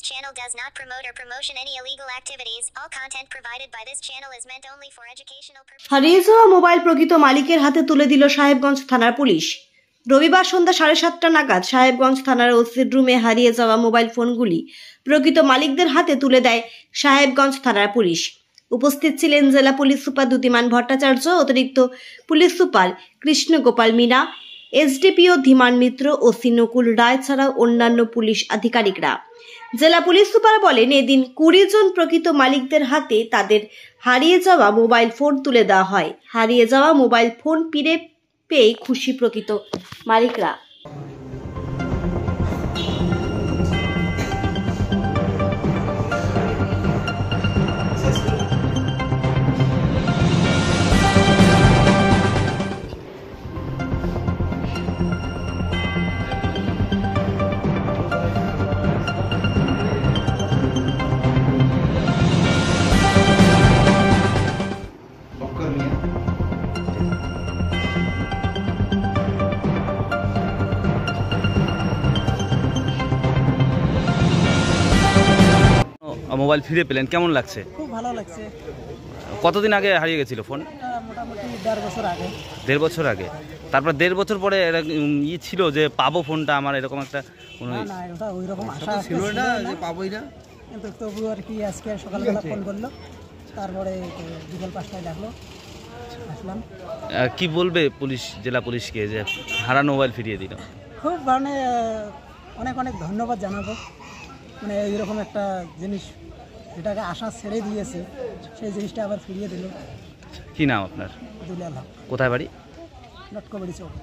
Channel does not promote or promotion any illegal activities. All content provided by this channel is meant only for educational purposes. হারিয়ে যাওয়া mobile প্রকৃত মালিকের হাতে তুলে দিল সাহেবগঞ্জ থানার পুলিশ। রবিবার সন্ধ্যা 7:30 নাগাদ সাহেবগঞ্জ থানার ওসির রুমে হারিয়ে যাওয়া মোবাইল ফোনগুলি প্রকৃত মালিকদের হাতে তুলে দেয় সাহেবগঞ্জ থানার পুলিশ। উপস্থিত ছিলেন জেলা পুলিশ সুপার দ্যুতিমান ভট্টাচার্য, অতিরিক্ত police super Krishna Gopal Meena, SDPO Dhiman Mitra, OC Nakul Roy ছাড়াও অন্যান্য পুলিশ আধিকারিকরা। জেলা পুলিশ সুপার বলেন, এদিন 20 জন প্রকৃত মালিকদের হাতে তাদের হারিয়ে যাওয়া মোবাইল ফোন তুলে দেওয়া হয়। হারিয়ে যাওয়া মোবাইল ফোন ফিরে পেয়ে খুশি প্রকৃত মালিকরা। মোবাইল ফিরে পেলেন, কেমন লাগছে? খুব ভালো লাগছে। কতদিন আগে হারিয়ে গেছিল ফোন? মোটামুটি 1.5 বছর আগে। 1.5 বছর আগে। তারপর 1.5 বছর পরে ই ছিল যে পাবো ফোনটা, আমার এরকম একটা না, এটা ওইরকম আশা ছিল না যে পাবোই না, কিন্তু তবু আর কি আজকে সকালবেলা ফোন করলো, তারপরে বিকেল 5টায় ডাকলো, আসলাম। কি বলবে পুলিশ, জেলা পুলিশকে যে হারানো মোবাইল ফিরিয়ে দিল? খুব মানে অনেক অনেক ধন্যবাদ জানাবো। মানে এইরকম একটা জিনিস যেটাকে আশা ছেড়ে দিয়েছে, সেই জিনিসটা আবার ফিরিয়ে দিল। কি নাম আপনার? দুলাল। কোথায় বাড়ি? নটকবাড়ি চৌক।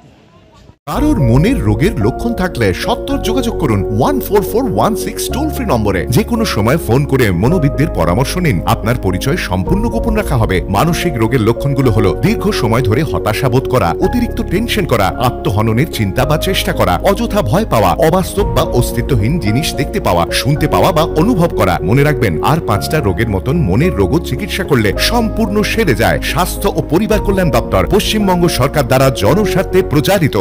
কারোর মনের রোগের লক্ষণ থাকলে সত্বর যোগাযোগ করুন 14416 টোল ফ্রি নম্বরে। যে কোনো সময় ফোন করে মনোবিদদের পরামর্শ নিন। আপনার পরিচয় সম্পূর্ণ গোপন রাখা হবে। মানসিক রোগের লক্ষণগুলো হলো দীর্ঘ সময় ধরে হতাশা বোধ করা, অতিরিক্ত টেনশন করা, আত্মহননের চিন্তা বা চেষ্টা করা, অযথা ভয় পাওয়া, অবাস্তব বা অস্তিত্বহীন জিনিস দেখতে পাওয়া, শুনতে পাওয়া বা অনুভব করা। মনে রাখবেন, আর 5টা রোগের মতন মনের রোগও চিকিৎসা করলে সম্পূর্ণ সেরে যায়। স্বাস্থ্য ও পরিবার কল্যাণ দপ্তর, পশ্চিমবঙ্গ সরকার দ্বারা জনস্বার্থে প্রচারিত।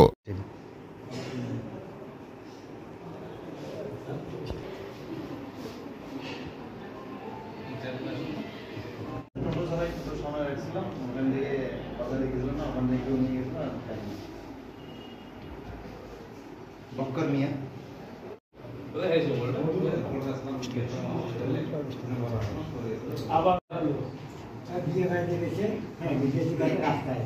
বক্কর মিয়া আবার বিয়ে বাড়িতে গেছে, হ্যাঁ বিদেশি রাস্তায়